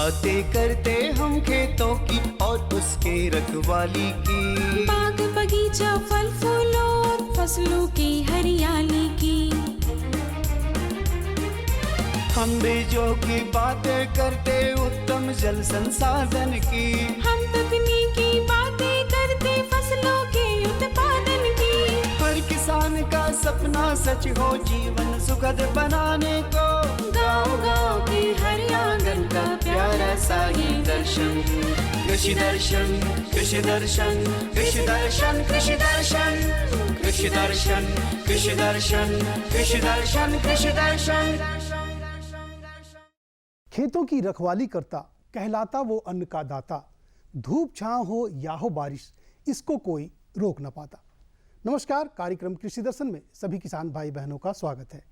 बातें करते हम खेतों की और उसके रखवाली की, बाग बगीचा फल फूलों और फसलों की हरियाली की। हम बीजों की बातें करते उत्तम जल संसाधन की, हम तकनीकी बातें करते फसलों के उत्पादन की। हर किसान का सपना सच हो जीवन सुखद बनाने को, गाँव-गाँव के हर आंगन का प्यारा सा ये दर्शन। कृषि दर्शन, कृषि दर्शन, कृषि दर्शन, कृषि दर्शन, कृषि दर्शन, कृषि दर्शन, कृषि दर्शन, कृषि दर्शन। खेतों की रखवाली करता कहलाता वो अन्न का दाता, धूप छांव हो या हो बारिश इसको कोई रोक न पाता। नमस्कार, कार्यक्रम कृषि दर्शन में सभी किसान भाई बहनों का स्वागत है।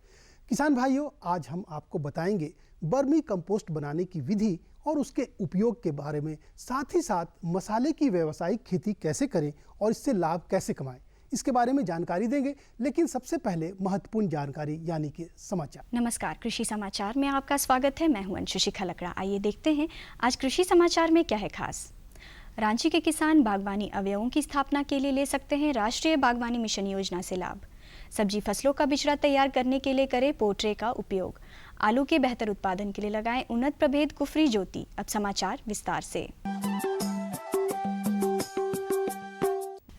किसान भाइयों, आज हम आपको बताएंगे वर्मी कंपोस्ट बनाने की विधि और उसके उपयोग के बारे में, साथ ही साथ मसाले की व्यावसायिक खेती कैसे करें और इससे लाभ कैसे कमाएं, इसके बारे में जानकारी देंगे। लेकिन सबसे पहले महत्वपूर्ण जानकारी यानी कि समाचार। नमस्कार, कृषि समाचार में आपका स्वागत है। मैं हूं अंशुषी खलकड़ा। आइए देखते हैं आज कृषि समाचार में क्या है खास। रांची के किसान बागवानी अवयवों की स्थापना के लिए ले सकते हैं राष्ट्रीय बागवानी मिशन योजना से लाभ। सब्जी फसलों का बिचड़ा तैयार करने के लिए करें पोट्रे का उपयोग। आलू के बेहतर उत्पादन के लिए लगाएं उन्नत प्रभेद कुफरी ज्योति। अब समाचार विस्तार से।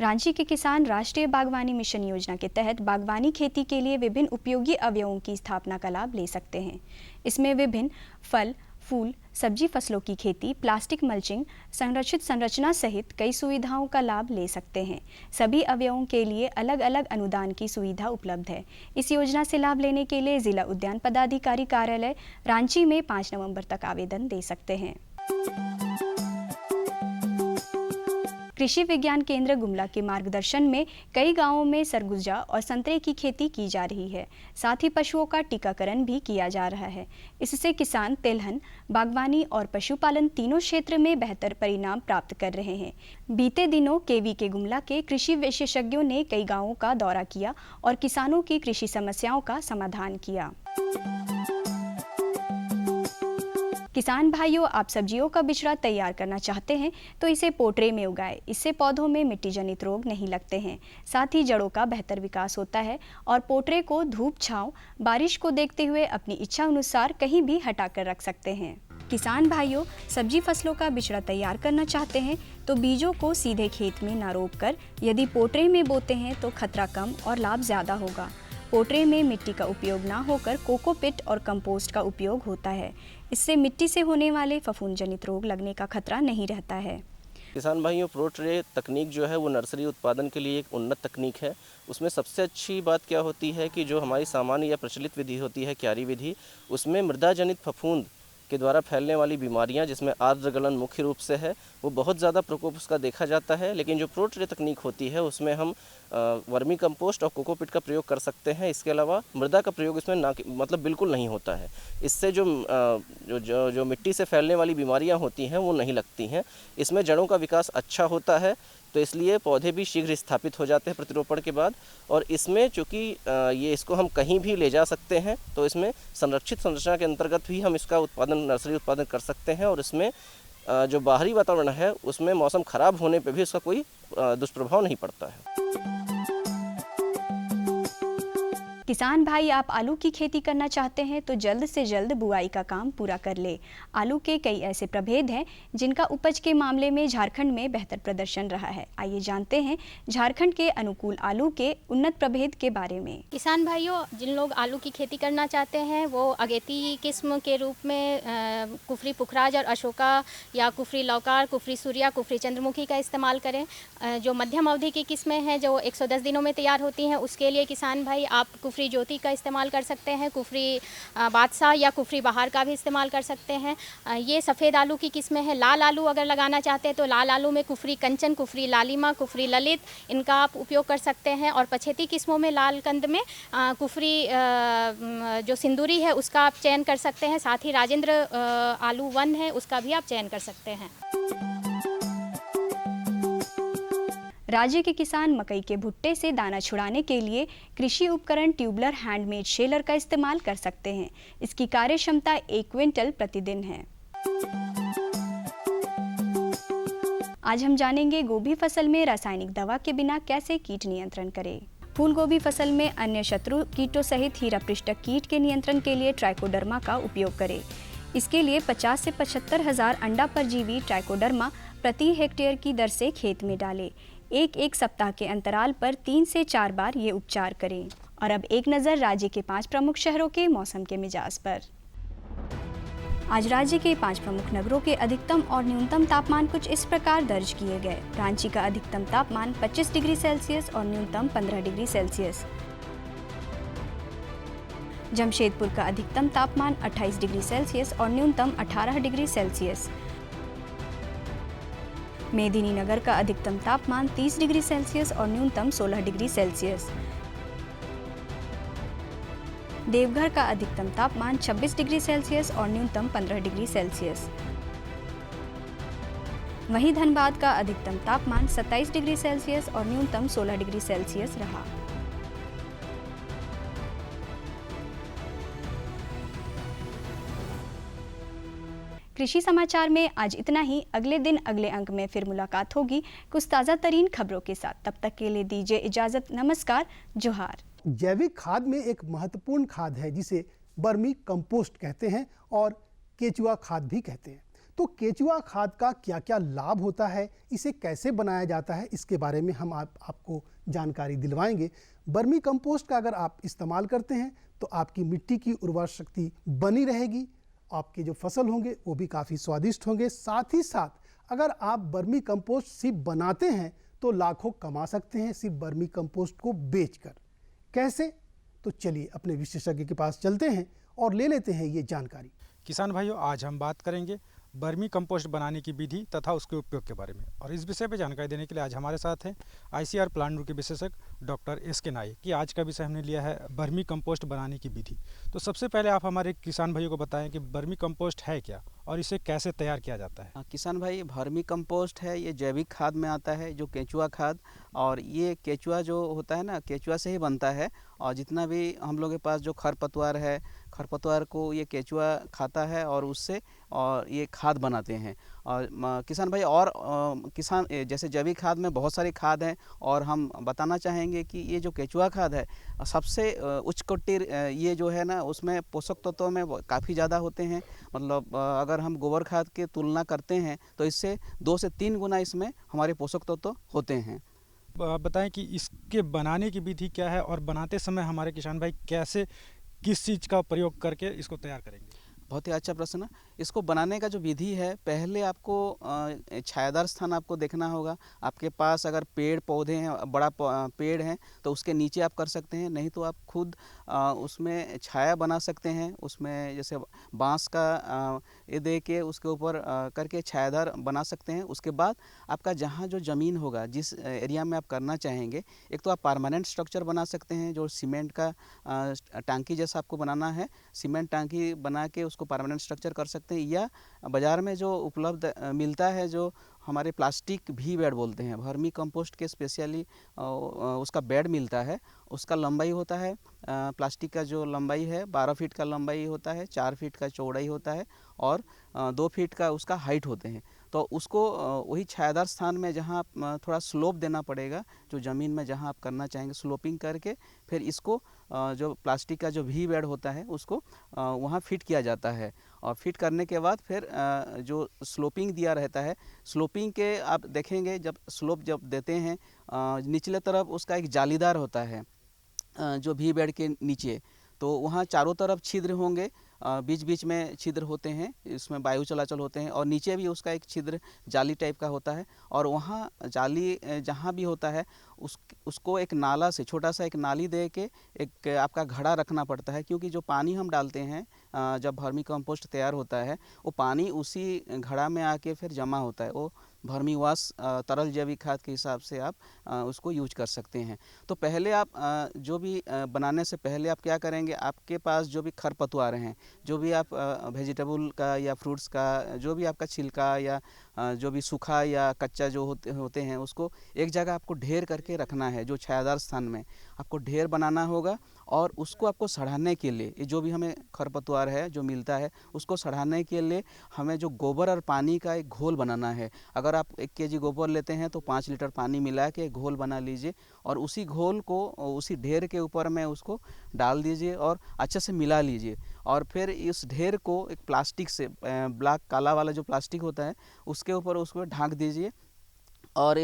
रांची के किसान राष्ट्रीय बागवानी मिशन योजना के तहत बागवानी खेती के लिए विभिन्न उपयोगी अवयवों की स्थापना का लाभ ले सकते हैं। इसमें विभिन्न फल, फूल, सब्जी फसलों की खेती, प्लास्टिक मल्चिंग, संरक्षित संरचना सहित कई सुविधाओं का लाभ ले सकते हैं। सभी अवयवों के लिए अलग अलग अनुदान की सुविधा उपलब्ध है। इस योजना से लाभ लेने के लिए जिला उद्यान पदाधिकारी कार्यालय रांची में 5 नवंबर तक आवेदन दे सकते हैं। कृषि विज्ञान केंद्र गुमला के मार्गदर्शन में कई गांवों में सरगुजा और संतरे की खेती की जा रही है। साथ ही पशुओं का टीकाकरण भी किया जा रहा है। इससे किसान तिलहन, बागवानी और पशुपालन तीनों क्षेत्र में बेहतर परिणाम प्राप्त कर रहे हैं। बीते दिनों केवी के गुमला के कृषि विशेषज्ञों ने कई गांवों का दौरा किया और किसानों की कृषि समस्याओं का समाधान किया। किसान भाइयों, आप सब्जियों का बिचड़ा तैयार करना चाहते हैं तो इसे पोट्रे में उगाएं। इससे पौधों में मिट्टी जनित रोग नहीं लगते हैं, साथ ही जड़ों का बेहतर विकास होता है और पोट्रे को धूप, छांव, बारिश को देखते हुए अपनी इच्छा अनुसार कहीं भी हटाकर रख सकते हैं। किसान भाइयों, सब्जी फसलों का बिचड़ा तैयार करना चाहते हैं तो बीजों को सीधे खेत में न रोपकर यदि पोट्रे में बोते हैं तो खतरा कम और लाभ ज़्यादा होगा। पोट्रे में मिट्टी का उपयोग ना होकर कोकोपिट और कंपोस्ट का उपयोग होता है। इससे मिट्टी से होने वाले फफूंद जनित रोग लगने का खतरा नहीं रहता है। किसान भाइयों, पोट्रे तकनीक जो है वो नर्सरी उत्पादन के लिए एक उन्नत तकनीक है। उसमें सबसे अच्छी बात क्या होती है कि जो हमारी सामान्य या प्रचलित विधि होती है क्यारी विधि, उसमें मृदा जनित फफूंद के द्वारा फैलने वाली बीमारियां, जिसमें आर्द्र गलन मुख्य रूप से है, वो बहुत ज़्यादा प्रकोप उसका देखा जाता है। लेकिन जो पोट्रे तकनीक होती है उसमें हम वर्मी कंपोस्ट और कोकोपिट का प्रयोग कर सकते हैं। इसके अलावा मृदा का प्रयोग इसमें मतलब बिल्कुल नहीं होता है। इससे जो मिट्टी से फैलने वाली बीमारियां होती हैं वो नहीं लगती हैं। इसमें जड़ों का विकास अच्छा होता है, तो इसलिए पौधे भी शीघ्र स्थापित हो जाते हैं प्रतिरोपण के बाद। और इसमें चूँकि ये इसको हम कहीं भी ले जा सकते हैं, तो इसमें संरक्षित संरचना के अंतर्गत भी हम इसका उत्पादन, नर्सरी उत्पादन कर सकते हैं। और इसमें जो बाहरी वातावरण है उसमें मौसम खराब होने पे भी इसका कोई दुष्प्रभाव नहीं पड़ता है। किसान भाई, आप आलू की खेती करना चाहते हैं तो जल्द से जल्द बुआई का काम पूरा कर ले। आलू के कई ऐसे प्रभेद हैं जिनका उपज के मामले में झारखंड में बेहतर प्रदर्शन रहा है। आइए जानते हैं झारखंड के अनुकूल आलू के उन्नत प्रभेद के बारे में। किसान भाइयों, जिन लोग आलू की खेती करना चाहते हैं वो अगेती किस्म के रूप में कुफरी पुखराज और अशोका या कुफरी लौकार, कुफरी सूर्या, कुफरी चंद्रमुखी का इस्तेमाल करें। जो मध्यम अवधि की किस्में हैं जो 110 दिनों में तैयार होती हैं, उसके लिए किसान भाई आप कुफरी ज्योति का इस्तेमाल कर सकते हैं। कुफरी बादशाह या कुफरी बहार का भी इस्तेमाल कर सकते हैं। ये सफ़ेद आलू की किस्में हैं। लाल आलू अगर लगाना चाहते हैं तो लाल आलू में कुफरी कंचन, कुफरी लालिमा, कुफरी ललित, इनका आप उपयोग कर सकते हैं। और पछेती किस्मों में लाल कंद में कुफरी जो सिंदूरी है उसका आप चयन कर सकते हैं। साथ ही राजेंद्र आलू 1 है, उसका भी आप चयन कर सकते हैं। राज्य के किसान मकई के भुट्टे से दाना छुड़ाने के लिए कृषि उपकरण ट्यूबलर हैंडमेड शेलर का इस्तेमाल कर सकते हैं। इसकी कार्य क्षमता 1 क्विंटल प्रतिदिन है। आज हम जानेंगे गोभी फसल में रासायनिक दवा के बिना कैसे कीट नियंत्रण करें। फूल गोभी फसल में अन्य शत्रु कीटों सहित हीरा पृष्ठक कीट के नियंत्रण के लिए ट्राइकोडर्मा का उपयोग करें। इसके लिए 50 से 75 हजार अंडा परजीवी ट्राइकोडर्मा प्रति हेक्टेयर की दर से खेत में डालें। एक सप्ताह के अंतराल पर 3 से 4 बार ये उपचार करें। और अब एक नज़र राज्य के 5 प्रमुख शहरों के मौसम के मिजाज पर। आज राज्य के 5 प्रमुख नगरों के अधिकतम और न्यूनतम तापमान कुछ इस प्रकार दर्ज किए गए। रांची का अधिकतम तापमान 25 डिग्री सेल्सियस और न्यूनतम 15 डिग्री सेल्सियस। जमशेदपुर का अधिकतम तापमान 28 डिग्री सेल्सियस और न्यूनतम 18 डिग्री सेल्सियस। मेदिनीनगर का अधिकतम तापमान 30 डिग्री सेल्सियस और न्यूनतम 16 डिग्री सेल्सियस। देवघर का अधिकतम तापमान 26 डिग्री सेल्सियस और न्यूनतम 15 डिग्री सेल्सियस। वहीं धनबाद का अधिकतम तापमान 27 डिग्री सेल्सियस और न्यूनतम 16 डिग्री सेल्सियस रहा। कृषि समाचार में आज इतना ही। अगले दिन अगले अंक में फिर मुलाकात होगी कुछ ताज़ा तरीन खबरों के साथ। तब तक के लिए दीजिए इजाज़त। नमस्कार, जोहार। जैविक खाद में एक महत्वपूर्ण खाद है जिसे बर्मी कंपोस्ट कहते हैं और केचुआ खाद भी कहते हैं। तो केचुआ खाद का क्या क्या लाभ होता है, इसे कैसे बनाया जाता है, इसके बारे में हम आपको जानकारी दिलवाएंगे। बर्मी कंपोस्ट का अगर आप इस्तेमाल करते हैं तो आपकी मिट्टी की उर्वरा शक्ति बनी रहेगी, आपके जो फसल होंगे वो भी काफ़ी स्वादिष्ट होंगे। साथ ही साथ अगर आप बर्मी कंपोस्ट सिर्फ बनाते हैं तो लाखों कमा सकते हैं सिर्फ बर्मी कंपोस्ट को बेचकर। कैसे? तो चलिए अपने विशेषज्ञ के पास चलते हैं और ले लेते हैं ये जानकारी। किसान भाइयों, आज हम बात करेंगे बर्मी कंपोस्ट बनाने की विधि तथा उसके उपयोग के बारे में। और इस विषय पर जानकारी देने के लिए आज हमारे साथ हैं ICAR प्लांट के विशेषज्ञ डॉक्टर SK नाइक कि आज का विषय हमने लिया है बर्मी कंपोस्ट बनाने की विधि। तो सबसे पहले आप हमारे किसान भाइयों को बताएं कि बर्मी कंपोस्ट है क्या और इसे कैसे तैयार किया जाता है। किसान भाई, बर्मी कंपोस्ट है, ये जैविक खाद में आता है, जो केचुआ खाद। और ये केचुआ जो होता है ना, केचुआ से ही बनता है। और जितना भी हम लोग के पास जो खरपतवार है, खरपतवार को ये केचुआ खाता है और उससे और ये खाद बनाते हैं। और किसान भाई, और किसान जैसे जैविक खाद में बहुत सारी खाद हैं और हम बताना चाहेंगे कि ये जो केचुआ खाद है सबसे उच्च कोटि ये जो है ना, उसमें पोषक तत्वों में काफ़ी ज़्यादा होते हैं। मतलब अगर हम गोबर खाद की तुलना करते हैं तो इससे 2 से 3 गुना इसमें हमारे पोषक तत्व होते हैं। आप बताएं कि इसके बनाने की विधि क्या है और बनाते समय हमारे किसान भाई कैसे, किस चीज़ का प्रयोग करके इसको तैयार करेंगे। बहुत ही अच्छा प्रश्न। इसको बनाने का जो विधि है, पहले आपको छायादार स्थान आपको देखना होगा। आपके पास अगर पेड़ पौधे हैं, बड़ा पेड़ है तो उसके नीचे आप कर सकते हैं, नहीं तो आप खुद उसमें छाया बना सकते हैं। उसमें जैसे बांस का ये दे के उसके ऊपर करके छायादार बना सकते हैं। उसके बाद आपका जहाँ जो ज़मीन होगा, जिस एरिया में आप करना चाहेंगे, एक तो आप परमानेंट स्ट्रक्चर बना सकते हैं, जो सीमेंट का टांकी जैसा आपको बनाना है। सीमेंट टांकी बना के उसको परमानेंट स्ट्रक्चर कर सकते हैं, या बाज़ार में जो उपलब्ध मिलता है जो हमारे प्लास्टिक भी बेड बोलते हैं, वर्मी कंपोस्ट के स्पेशली उसका बेड मिलता है। उसका लंबाई होता है, प्लास्टिक का जो लंबाई है 12 फीट का लंबाई होता है, 4 फीट का चौड़ाई होता है और 2 फीट का उसका हाइट होते हैं। तो उसको वही छायादार स्थान में जहाँ थोड़ा स्लोप देना पड़ेगा, जो ज़मीन में जहाँ आप करना चाहेंगे स्लोपिंग करके फिर इसको जो प्लास्टिक का जो भी बेड होता है उसको वहाँ फिट किया जाता है। और फिट करने के बाद फिर जो स्लोपिंग दिया रहता है, स्लोपिंग के आप देखेंगे जब स्लोप जब देते हैं निचले तरफ उसका एक जालीदार होता है जो भी बेड के नीचे, तो वहाँ चारों तरफ छिद्र होंगे, बीच बीच में छिद्र होते हैं, इसमें वायु चलाचल होते हैं। और नीचे भी उसका एक छिद्र जाली टाइप का होता है। और वहाँ जाली जहाँ भी होता है उसको एक नाला से, छोटा सा एक नाली दे के एक आपका घड़ा रखना पड़ता है, क्योंकि जो पानी हम डालते हैं जब वर्मी कंपोस्ट तैयार होता है वो पानी उसी घड़ा में आके फिर जमा होता है। वो वर्मी वाश तरल जैविक खाद के हिसाब से आप उसको यूज कर सकते हैं। तो पहले आप जो भी बनाने से पहले आप क्या करेंगे, आपके पास जो भी खरपतवार हैं, जो भी आप वेजिटेबल का या फ्रूट्स का जो भी आपका छिलका या जो भी सूखा या कच्चा जो होते हैं उसको एक जगह आपको ढेर करके रखना है। जो छायादार स्थान में आपको ढेर बनाना होगा और उसको आपको सड़ाने के लिए जो भी हमें खरपतवार है जो मिलता है उसको सड़ाने के लिए हमें जो गोबर और पानी का एक घोल बनाना है। अगर अगर आप 1 केजी गोबर लेते हैं तो 5 लीटर पानी मिला के घोल बना लीजिए और उसी घोल को उसी ढेर के ऊपर में उसको डाल दीजिए और अच्छे से मिला लीजिए। और फिर इस ढेर को एक प्लास्टिक से ब्लैक काला वाला जो प्लास्टिक होता है उसके ऊपर उसको ढक दीजिए और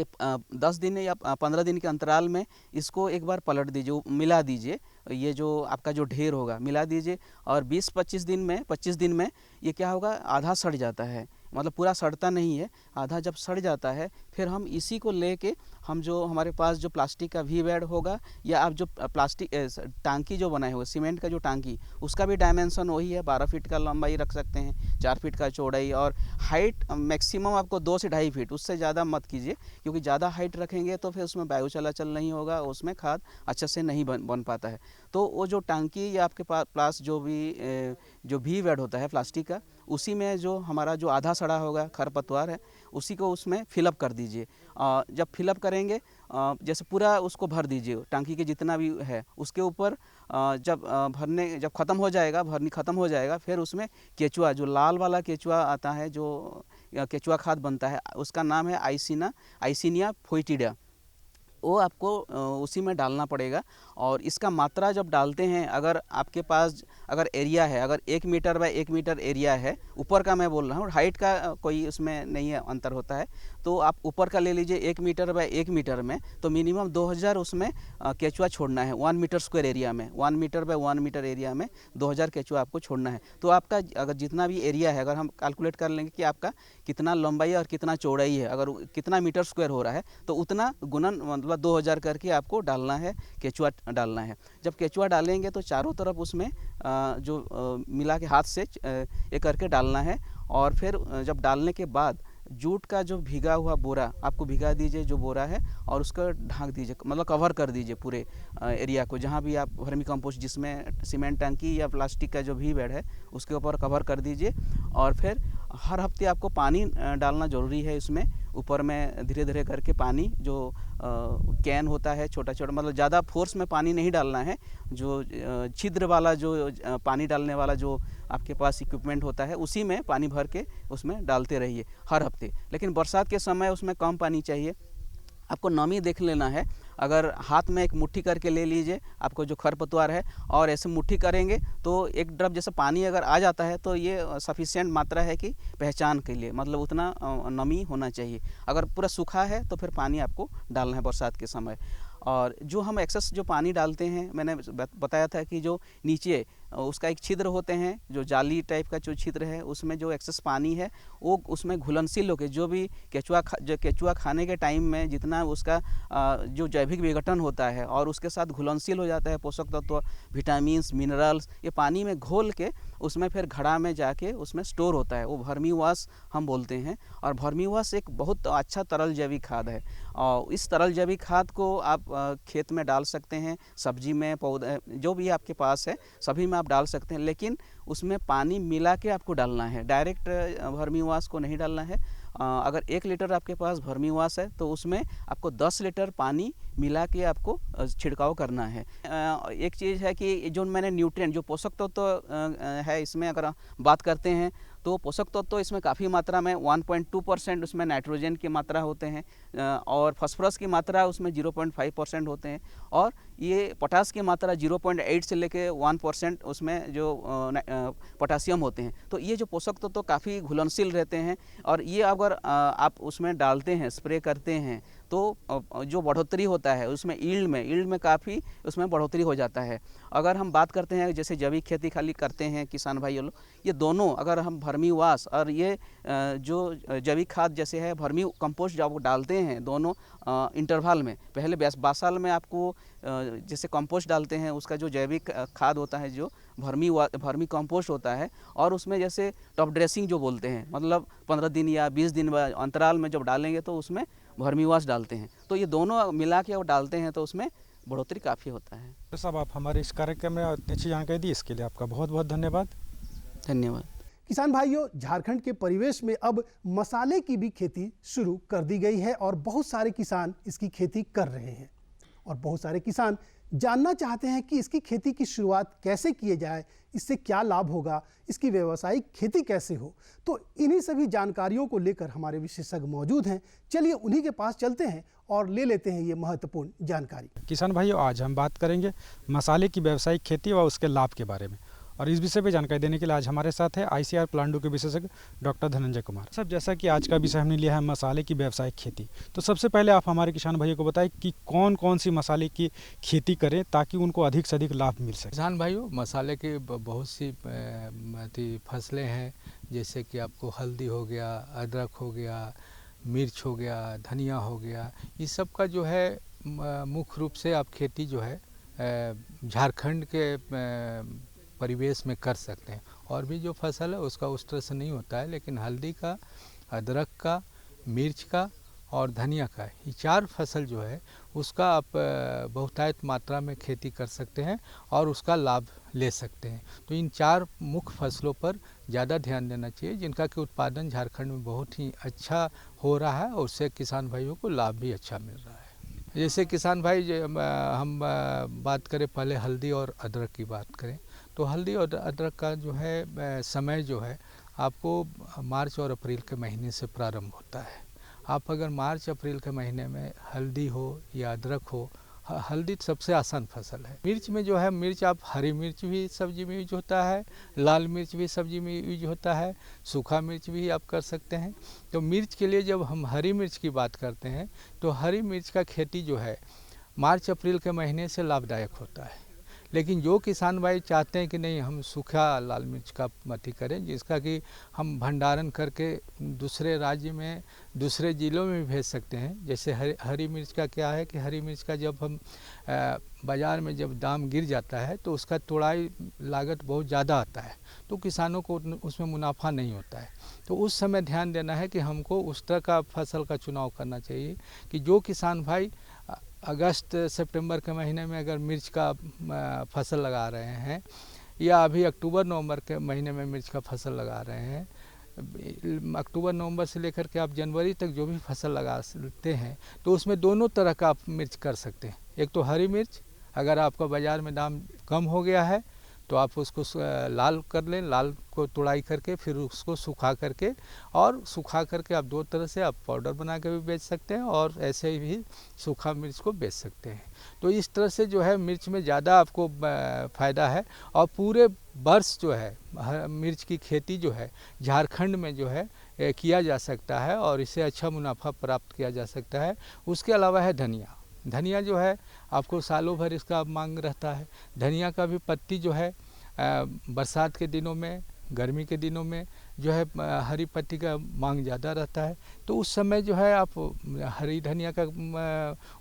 10 दिन या 15 दिन के अंतराल में इसको एक बार पलट दीजिए, मिला दीजिए। ये जो आपका जो ढेर होगा मिला दीजिए और 25 दिन में ये क्या होगा, आधा सड़ जाता है, मतलब पूरा सड़ता नहीं है, आधा जब सड़ जाता है फिर हम इसी को लेके हम जो हमारे पास जो प्लास्टिक का वी बेड होगा या आप जो प्लास्टिक टांकी जो बनाए हुए सीमेंट का जो टांकी उसका भी डायमेंशन वही है, 12 फीट का लंबाई रख सकते हैं, 4 फीट का चौड़ाई और हाइट मैक्सिमम आपको 2 से 2.5 फीट, उससे ज़्यादा मत कीजिए क्योंकि ज़्यादा हाइट रखेंगे तो फिर उसमें वायु चलाचल नहीं होगा, उसमें खाद अच्छे से नहीं बन पाता है। तो वो जो टांकी या आपके पास जो वी बेड होता है प्लास्टिक का, उसी में जो हमारा जो आधा सड़ा होगा खरपतवार है उसी को उसमें फिलअप कर दीजिए। जब फिलअप करेंगे जैसे पूरा उसको भर दीजिए, टांकी के जितना भी है उसके ऊपर जब ख़त्म हो जाएगा, भरनी ख़त्म हो जाएगा, फिर उसमें केचुआ, जो लाल वाला केचुआ आता है, जो केचुआ खाद बनता है, उसका नाम है आइसिनिया फोइटिडा, वो आपको उसी में डालना पड़ेगा। और इसका मात्रा जब डालते हैं, अगर आपके पास अगर एरिया है, अगर 1 मीटर बाय 1 मीटर एरिया है, ऊपर का मैं बोल रहा हूँ, हाइट का कोई उसमें नहीं है, अंतर होता है, तो आप ऊपर का ले लीजिए 1 मीटर बाय 1 मीटर में, तो मिनिमम 2000 उसमें केचुआ छोड़ना है 1 मीटर स्क्वायर एरिया में, 1 मीटर बाय 1 मीटर एरिया में 2000 केचुआ आपको छोड़ना है। तो आपका अगर जितना भी एरिया है, अगर हम कैलकुलेट कर लेंगे कि आपका कितना लंबाई और कितना चौड़ाई है, अगर कितना मीटर स्क्वायर हो रहा है, तो उतना गुणन मतलब 2000 करके आपको डालना है, केचुआ डालना है। जब केचुआ डालेंगे तो चारों तरफ उसमें मिला के हाथ से ये करके डालना है। और फिर जब डालने के बाद जूट का जो भीगा हुआ बोरा आपको भिगा दीजिए, जो बोरा है, और उसको ढक दीजिए, मतलब कवर कर दीजिए पूरे एरिया को, जहाँ भी आप वर्मी कंपोस्ट जिसमें सीमेंट टंकी या प्लास्टिक का जो भी बेड है उसके ऊपर कवर कर दीजिए। और फिर हर हफ्ते आपको पानी डालना ज़रूरी है इसमें, ऊपर में धीरे धीरे करके पानी जो कैन होता है छोटा छोटा, मतलब ज़्यादा फोर्स में पानी नहीं डालना है, जो छिद्र वाला जो पानी डालने वाला जो आपके पास इक्विपमेंट होता है उसी में पानी भर के उसमें डालते रहिए हर हफ्ते। लेकिन बरसात के समय उसमें कम पानी चाहिए, आपको नमी देख लेना है। अगर हाथ में एक मुट्ठी करके ले लीजिए आपको जो खरपतवार है, और ऐसे मुट्ठी करेंगे तो एक ड्रॉप जैसे पानी अगर आ जाता है तो ये सफिशिएंट मात्रा है कि पहचान के लिए, मतलब उतना नमी होना चाहिए। अगर पूरा सूखा है तो फिर पानी आपको डालना है बरसात के समय। और जो हम एक्सेस जो पानी डालते हैं, मैंने बताया था कि जो नीचे उसका एक छिद्र होते हैं, जो जाली टाइप का जो छिद्र है, उसमें जो एक्सेस पानी है वो उसमें घुलनशील होकर जो भी केचुआ खाने के टाइम में जितना उसका जो जैविक विघटन होता है और उसके साथ घुलनशील हो जाता है पोषक तत्व, विटामिन्स, मिनरल्स, ये पानी में घोल के उसमें फिर घड़ा में जाके उसमें स्टोर होता है, वो वर्मीवाश हम बोलते हैं। और वर्मीवाश एक बहुत अच्छा तरल जैविक खाद है, और इस तरल जैविक खाद को आप खेत में डाल सकते हैं, सब्जी में, पौधे जो भी आपके पास है सभी में आप डाल सकते हैं, लेकिन उसमें पानी मिला के आपको डालना है, डायरेक्ट वर्मीवाश को नहीं डालना है। अगर 1 लीटर आपके पास वर्मीवाश है तो उसमें आपको 10 लीटर पानी मिला के आपको छिड़काव करना है। एक चीज़ है कि जो मैंने न्यूट्रिएंट जो पोषक तत्व है इसमें अगर बात करते हैं तो पोषक तत्व इसमें काफ़ी मात्रा में 1.2% उसमें नाइट्रोजन की मात्रा होते हैं, और फास्फोरस की मात्रा उसमें 0.5% होते हैं, और ये पोटास की मात्रा 0.8 से लेके 1% उसमें जो पोटासियम होते हैं। तो ये जो पोषक तत्व काफ़ी घुलनशील रहते हैं, और ये अगर आप उसमें डालते हैं, स्प्रे करते हैं, तो जो बढ़ोतरी होता है उसमें ईल्ड में काफ़ी उसमें बढ़ोतरी हो जाता है। अगर हम बात करते हैं जैसे जैविक खेती खाली करते हैं किसान भाई लोग, ये दोनों अगर हम वर्मीवाश और ये जो जैविक खाद जैसे है वर्मी कंपोस्ट जब डालते हैं, दोनों इंटरवल में, पहले 22 साल में आपको जैसे कंपोस्ट डालते हैं उसका जो जैविक खाद होता है जो वर्मी कंपोस्ट होता है, और उसमें जैसे टॉप ड्रेसिंग जो बोलते हैं, मतलब 15 दिन या 20 दिन अंतराल में जब डालेंगे तो उसमें वर्मीवाश डालते हैं। तो ये दोनों मिला के और डालते हैं तो उसमें बढ़ोतरी काफ़ी होता है। तो साहब आप हमारे इस कार्यक्रम में अच्छी जानकारी दी, इसके लिए आपका बहुत बहुत धन्यवाद। धन्यवाद। किसान भाइयों, झारखंड के परिवेश में अब मसाले की भी खेती शुरू कर दी गई है और बहुत सारे किसान इसकी खेती कर रहे हैं। और बहुत सारे किसान जानना चाहते हैं कि इसकी खेती की शुरुआत कैसे किए जाए, इससे क्या लाभ होगा, इसकी व्यावसायिक खेती कैसे हो। तो इन्हीं सभी जानकारियों को लेकर हमारे विशेषज्ञ मौजूद हैं। चलिए उन्हीं के पास चलते हैं और ले लेते हैं ये महत्वपूर्ण जानकारी। किसान भाइयों, आज हम बात करेंगे मसाले की व्यावसायिक खेती व उसके लाभ के बारे में, और इस विषय पे जानकारी देने के लिए आज हमारे साथ है ICAR प्लांट के विशेषज्ञ डॉक्टर धनंजय कुमार। सब जैसा कि आज का विषय हमने लिया है मसाले की व्यावसायिक खेती, तो सबसे पहले आप हमारे किसान भाइयों को बताएं कि कौन कौन सी मसाले की खेती करें ताकि उनको अधिक से अधिक लाभ मिल सके। किसान भाइयों, मसाले की बहुत सी फसलें हैं, जैसे कि आपको हल्दी हो गया, अदरक हो गया, मिर्च हो गया, धनिया हो गया। इस सब का जो है मुख्य रूप से आप खेती जो है झारखंड के परिवेश में कर सकते हैं। और भी जो फसल है उसका उस तरह से नहीं होता है, लेकिन हल्दी का, अदरक का, मिर्च का और धनिया का, ये 4 फसल जो है उसका आप बहुतायत मात्रा में खेती कर सकते हैं और उसका लाभ ले सकते हैं। तो इन 4 मुख्य फसलों पर ज़्यादा ध्यान देना चाहिए, जिनका कि उत्पादन झारखंड में बहुत ही अच्छा हो रहा है और उससे किसान भाइयों को लाभ भी अच्छा मिल रहा है। जैसे किसान भाई, हम बात करें पहले हल्दी और अदरक की बात करें, तो हल्दी और अदरक का जो है समय जो है आपको मार्च और अप्रैल के महीने से प्रारंभ होता है। आप अगर मार्च अप्रैल के महीने में हल्दी हो या अदरक हो, हल्दी सबसे आसान फसल है। मिर्च में जो है, मिर्च आप हरी मिर्च भी सब्जी में यूज होता है, लाल मिर्च भी सब्जी में यूज होता है, सूखा मिर्च भी आप कर सकते हैं। तो मिर्च के लिए जब हम हरी मिर्च की बात करते हैं तो हरी मिर्च का खेती जो है मार्च अप्रैल के महीने से लाभदायक होता है। लेकिन जो किसान भाई चाहते हैं कि नहीं हम सूखा लाल मिर्च का खेती करें, जिसका कि हम भंडारण करके दूसरे राज्य में, दूसरे ज़िलों में भी भेज सकते हैं। जैसे हरी मिर्च का क्या है कि हरी मिर्च का जब हम बाज़ार में जब दाम गिर जाता है तो उसका तोड़ाई लागत बहुत ज़्यादा आता है, तो किसानों को उसमें मुनाफा नहीं होता है। तो उस समय ध्यान देना है कि हमको उस तरह का फसल का चुनाव करना चाहिए कि जो किसान भाई अगस्त सितंबर के महीने में अगर मिर्च का फसल लगा रहे हैं, या अभी अक्टूबर नवंबर के महीने में मिर्च का फसल लगा रहे हैं, अक्टूबर नवंबर से लेकर के आप जनवरी तक जो भी फसल लगा सकते हैं, तो उसमें दोनों तरह का आप मिर्च कर सकते हैं। एक तो हरी मिर्च, अगर आपका बाज़ार में दाम कम हो गया है तो आप उसको लाल कर लें, लाल को तुड़ाई करके फिर उसको सुखा करके, और सुखा करके आप 2 तरह से आप पाउडर बना के भी बेच सकते हैं और ऐसे ही भी सूखा मिर्च को बेच सकते हैं। तो इस तरह से जो है मिर्च में ज़्यादा आपको फ़ायदा है। और पूरे वर्ष जो है मिर्च की खेती जो है झारखंड में जो है किया जा सकता है और इससे अच्छा मुनाफा प्राप्त किया जा सकता है। उसके अलावा है धनिया। धनिया जो है आपको सालों भर इसका मांग रहता है। धनिया का भी पत्ती जो है बरसात के दिनों में, गर्मी के दिनों में जो है हरी पत्ती का मांग ज़्यादा रहता है, तो उस समय जो है आप हरी धनिया का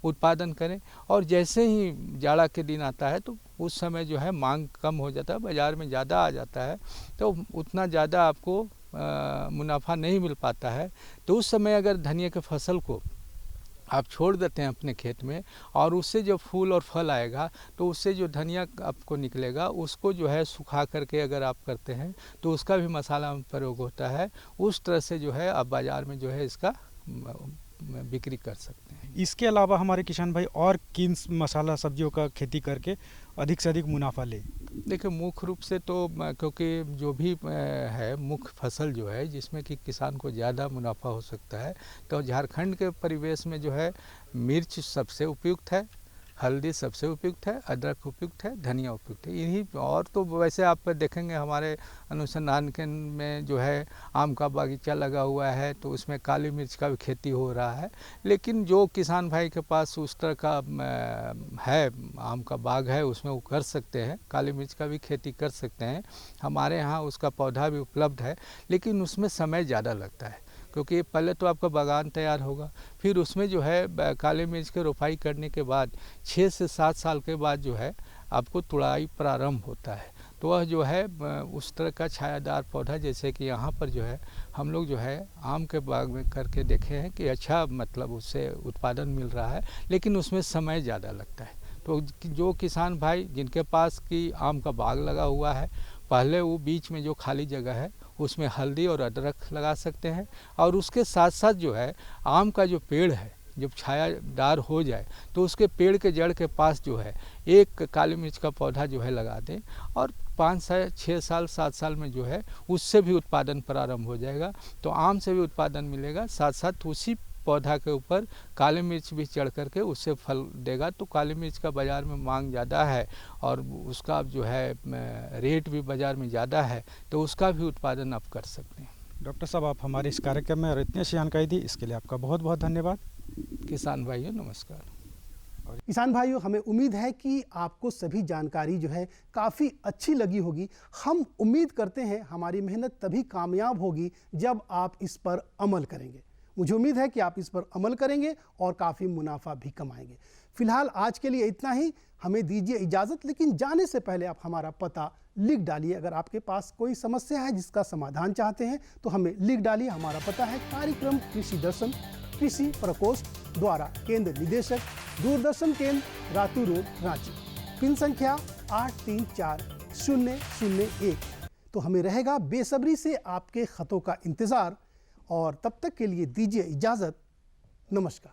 उत्पादन करें। और जैसे ही जाड़ा के दिन आता है तो उस समय जो है मांग कम हो जाता है, बाज़ार में ज़्यादा आ जाता है, तो उतना ज़्यादा आपको मुनाफा नहीं मिल पाता है। तो उस समय अगर धनिया के फसल को आप छोड़ देते हैं अपने खेत में, और उससे जब फूल और फल आएगा तो उससे जो धनिया आपको निकलेगा उसको जो है सुखा करके अगर आप करते हैं तो उसका भी मसाला में प्रयोग होता है। उस तरह से जो है आप बाज़ार में जो है इसका बिक्री कर सकते हैं। इसके अलावा हमारे किसान भाई और किन मसाला सब्जियों का खेती करके अधिक से अधिक मुनाफा ले? देखिए, मुख्य रूप से तो क्योंकि जो भी है मुख्य फसल जो है जिसमें कि किसान को ज़्यादा मुनाफा हो सकता है, तो झारखंड के परिवेश में जो है मिर्च सबसे उपयुक्त है, हल्दी सबसे उपयुक्त है, अदरक उपयुक्त है, धनिया उपयुक्त है। इन्हीं, और तो वैसे आप देखेंगे हमारे अनुसंधान के में जो है आम का बागीचा लगा हुआ है, तो उसमें काली मिर्च का भी खेती हो रहा है। लेकिन जो किसान भाई के पास उस तरह का है, आम का बाग है, उसमें वो कर सकते हैं, काली मिर्च का भी खेती कर सकते हैं। हमारे यहाँ उसका पौधा भी उपलब्ध है, लेकिन उसमें समय ज़्यादा लगता है, क्योंकि पहले तो आपका बागान तैयार होगा, फिर उसमें जो है काली मिर्च की रोपाई करने के बाद 6 से 7 साल के बाद जो है आपको तुड़ाई प्रारंभ होता है। तो वह जो है उस तरह का छायादार पौधा, जैसे कि यहाँ पर जो है हम लोग जो है आम के बाग में करके देखे हैं कि अच्छा मतलब उससे उत्पादन मिल रहा है, लेकिन उसमें समय ज़्यादा लगता है। तो जो किसान भाई जिनके पास की आम का बाग लगा हुआ है, पहले वो बीच में जो खाली जगह है उसमें हल्दी और अदरक लगा सकते हैं, और उसके साथ साथ जो है आम का जो पेड़ है जब छायादार हो जाए तो उसके पेड़ के जड़ के पास जो है एक काली मिर्च का पौधा जो है लगा दें, और 5 से 6 साल 7 साल में जो है उससे भी उत्पादन प्रारंभ हो जाएगा। तो आम से भी उत्पादन मिलेगा, साथ साथ उसी पौधा के ऊपर काली मिर्च भी चढ़ करके उससे फल देगा। तो काली मिर्च का बाज़ार में मांग ज़्यादा है और उसका जो है रेट भी बाज़ार में ज़्यादा है, तो उसका भी उत्पादन आप कर सकते हैं। डॉक्टर साहब, आप हमारे इस कार्यक्रम में और इतनी अच्छी जानकारी दी, इसके लिए आपका बहुत बहुत धन्यवाद। किसान भाइयों नमस्कार। किसान भाइयों, हमें उम्मीद है कि आपको सभी जानकारी जो है काफ़ी अच्छी लगी होगी। हम उम्मीद करते हैं हमारी मेहनत तभी कामयाब होगी जब आप इस पर अमल करेंगे। मुझे उम्मीद है कि आप इस पर अमल करेंगे और काफ़ी मुनाफा भी कमाएंगे। फिलहाल आज के लिए इतना ही, हमें दीजिए इजाज़त। लेकिन जाने से पहले आप हमारा पता लिख डालिए। अगर आपके पास कोई समस्या है जिसका समाधान चाहते हैं तो हमें लिख डालिए। हमारा पता है कार्यक्रम कृषि दर्शन, कृषि प्रकोष्ठ द्वारा केंद्र निदेशक, दूरदर्शन केंद्र, रातू रोड, रांची। पिन संख्या 834001। तो हमें रहेगा बेसब्री से आपके खतों का इंतज़ार, और तब तक के लिए दीजिए इजाज़त। नमस्कार।